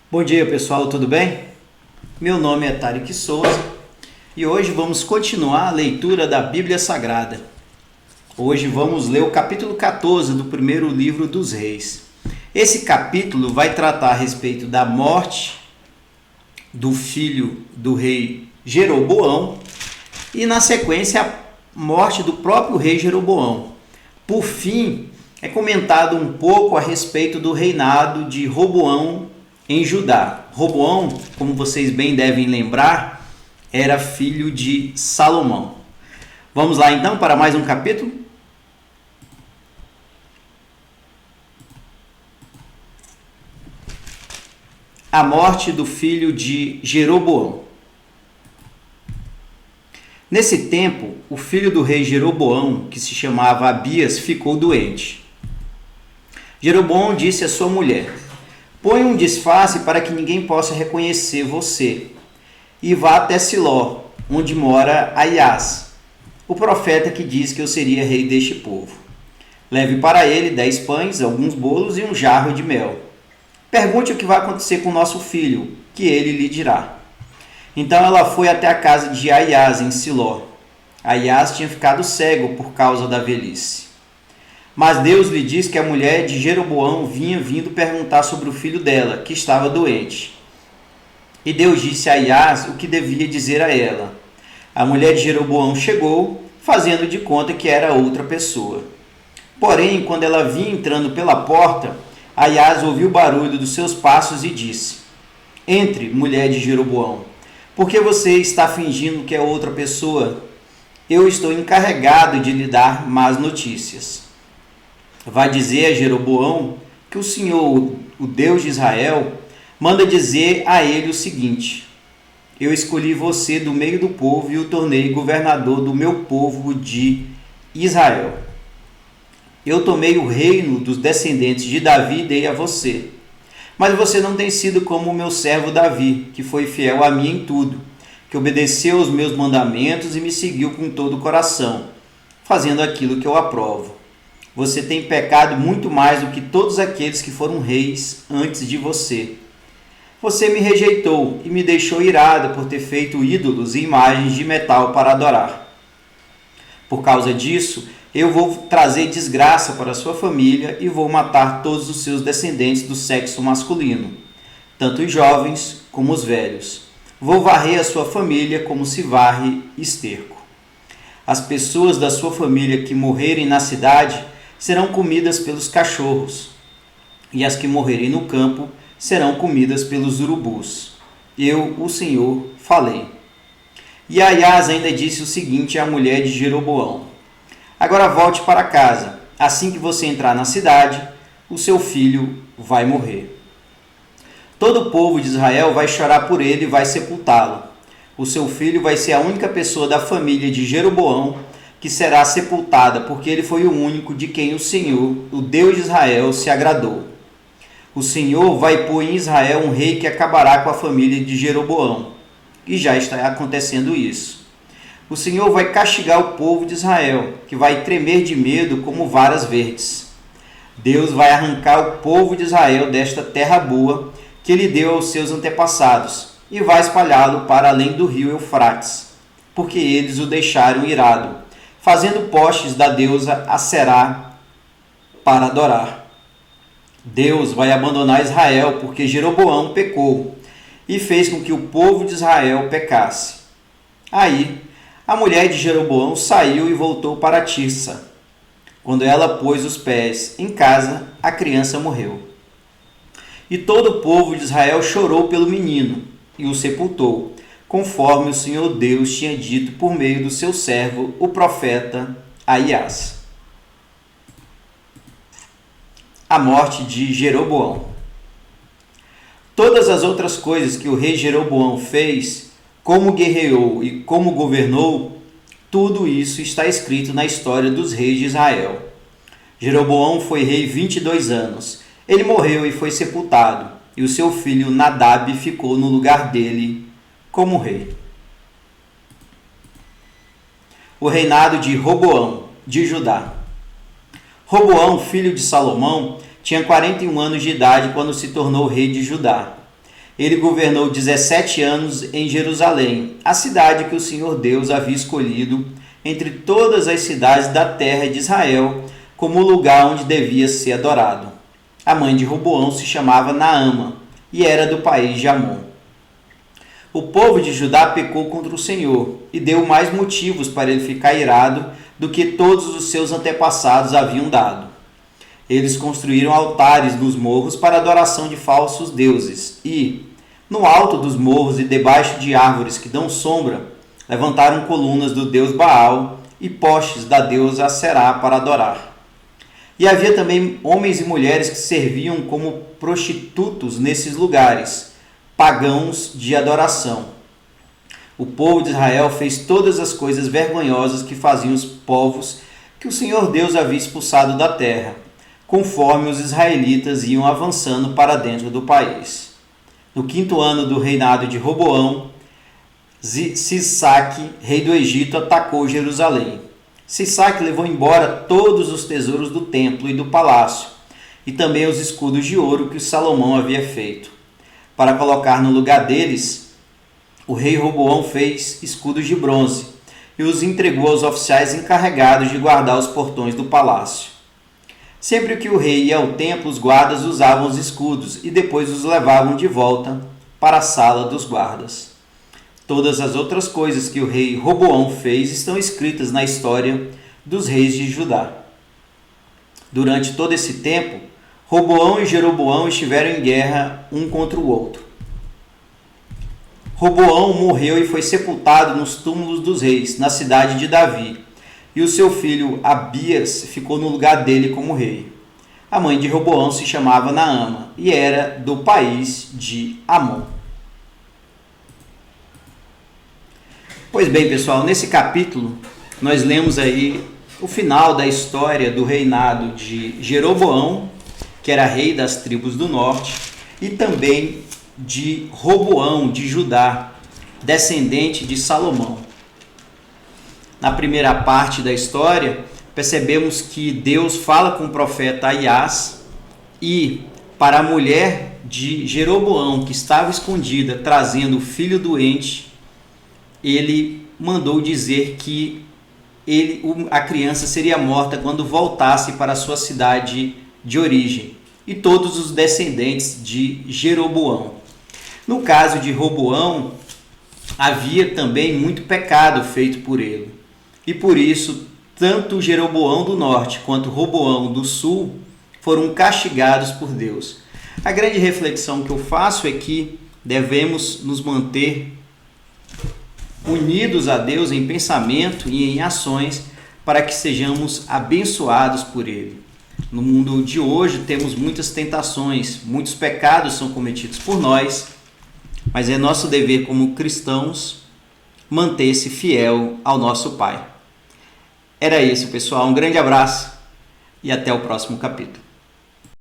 Bom dia pessoal, tudo bem? Meu nome é Tarek Souza e hoje vamos continuar a leitura da Bíblia Sagrada. Hoje vamos ler o capítulo 14 do primeiro livro dos Reis. Esse capítulo vai tratar a respeito da morte do filho do rei Jeroboão e, na sequência, a morte do próprio rei Jeroboão. Por fim, é comentado um pouco a respeito do reinado de Roboão em Judá. Roboão, como vocês bem devem lembrar, era filho de Salomão. Vamos lá então para mais um capítulo? A morte do filho de Jeroboão. Nesse tempo, o filho do rei Jeroboão, que se chamava Abias, ficou doente. Jeroboão disse à sua mulher: "Põe um disfarce para que ninguém possa reconhecer você, e vá até Siló, onde mora Aias, o profeta que diz que eu seria rei deste povo. Leve para ele 10 pães, alguns bolos e um jarro de mel. Pergunte o que vai acontecer com nosso filho, que ele lhe dirá." Então ela foi até a casa de Aias, em Siló. Aias tinha ficado cego por causa da velhice. Mas Deus lhe disse que a mulher de Jeroboão vinha vindo perguntar sobre o filho dela, que estava doente. E Deus disse a Aias o que devia dizer a ela. A mulher de Jeroboão chegou, fazendo de conta que era outra pessoa. Porém, quando ela vinha entrando pela porta, Aias ouviu o barulho dos seus passos e disse: "Entre, mulher de Jeroboão, por que você está fingindo que é outra pessoa? Eu estou encarregado de lhe dar más notícias. Vai dizer a Jeroboão que o Senhor, o Deus de Israel, manda dizer a ele o seguinte: eu escolhi você do meio do povo e o tornei governador do meu povo de Israel. Eu tomei o reino dos descendentes de Davi e dei a você. Mas você não tem sido como o meu servo Davi, que foi fiel a mim em tudo, que obedeceu aos meus mandamentos e me seguiu com todo o coração, fazendo aquilo que eu aprovo. Você tem pecado muito mais do que todos aqueles que foram reis antes de você. Você me rejeitou e me deixou irado por ter feito ídolos e imagens de metal para adorar. Por causa disso, eu vou trazer desgraça para a sua família e vou matar todos os seus descendentes do sexo masculino, tanto os jovens como os velhos. Vou varrer a sua família como se varre esterco. As pessoas da sua família que morrerem na cidade serão comidas pelos cachorros, e as que morrerem no campo serão comidas pelos urubus. Eu, o Senhor, falei." E Aias ainda disse o seguinte à mulher de Jeroboão: "Agora volte para casa. Assim que você entrar na cidade, o seu filho vai morrer. Todo o povo de Israel vai chorar por ele e vai sepultá-lo. O seu filho vai ser a única pessoa da família de Jeroboão que será sepultada, porque ele foi o único de quem o Senhor, o Deus de Israel, se agradou. O Senhor vai pôr em Israel um rei que acabará com a família de Jeroboão. E já está acontecendo isso. O Senhor vai castigar o povo de Israel, que vai tremer de medo como varas verdes. Deus vai arrancar o povo de Israel desta terra boa que ele deu aos seus antepassados e vai espalhá-lo para além do rio Eufrates, porque eles o deixaram irado, fazendo postes da deusa Aserá para adorar. Deus vai abandonar Israel porque Jeroboão pecou e fez com que o povo de Israel pecasse." Aí, a mulher de Jeroboão saiu e voltou para Tirsa. Quando ela pôs os pés em casa, a criança morreu. E todo o povo de Israel chorou pelo menino e o sepultou, conforme o Senhor Deus tinha dito por meio do seu servo, o profeta Aias. A morte de Jeroboão. Todas as outras coisas que o rei Jeroboão fez, como guerreou e como governou, tudo isso está escrito na história dos reis de Israel. Jeroboão foi rei 22 anos. Ele morreu e foi sepultado, e o seu filho Nadab ficou no lugar dele como rei. O reinado de Roboão, de Judá. Roboão, filho de Salomão, tinha 41 anos de idade quando se tornou rei de Judá. Ele governou 17 anos em Jerusalém, a cidade que o Senhor Deus havia escolhido entre todas as cidades da terra de Israel como o lugar onde devia ser adorado. A mãe de Roboão se chamava Naama e era do país de Amon. O povo de Judá pecou contra o Senhor e deu mais motivos para ele ficar irado do que todos os seus antepassados haviam dado. Eles construíram altares nos morros para adoração de falsos deuses e, no alto dos morros e debaixo de árvores que dão sombra, levantaram colunas do deus Baal e postes da deusa Aserá para adorar. E havia também homens e mulheres que serviam como prostitutos nesses lugares, pagãos de adoração. O povo de Israel fez todas as coisas vergonhosas que faziam os povos que o Senhor Deus havia expulsado da terra, conforme os israelitas iam avançando para dentro do país. No 5º ano do reinado de Roboão, Sisaque, rei do Egito, atacou Jerusalém. Sisaque levou embora todos os tesouros do templo e do palácio, e também os escudos de ouro que Salomão havia feito. Para colocar no lugar deles, o rei Roboão fez escudos de bronze e os entregou aos oficiais encarregados de guardar os portões do palácio. Sempre que o rei ia ao templo, os guardas usavam os escudos e depois os levavam de volta para a sala dos guardas. Todas as outras coisas que o rei Roboão fez estão escritas na história dos reis de Judá. Durante todo esse tempo, Roboão e Jeroboão estiveram em guerra um contra o outro. Roboão morreu e foi sepultado nos túmulos dos reis, na cidade de Davi, e o seu filho Abias ficou no lugar dele como rei. A mãe de Roboão se chamava Naama e era do país de Amon. Pois bem, pessoal, nesse capítulo nós lemos aí o final da história do reinado de Jeroboão, que era rei das tribos do norte, e também de Roboão de Judá, descendente de Salomão. Na primeira parte da história, percebemos que Deus fala com o profeta Aias e, para a mulher de Jeroboão, que estava escondida, trazendo o filho doente, ele mandou dizer que a criança seria morta quando voltasse para a sua cidade de origem, e todos os descendentes de Jeroboão. No caso de Roboão, havia também muito pecado feito por ele, e por isso tanto Jeroboão do norte quanto Roboão do sul foram castigados por Deus. A grande reflexão que eu faço é que devemos nos manter unidos a Deus em pensamento e em ações para que sejamos abençoados por Ele. No mundo de hoje temos muitas tentações, muitos pecados são cometidos por nós, mas é nosso dever como cristãos manter-se fiel ao nosso Pai. Era isso, pessoal. Um grande abraço e até o próximo capítulo.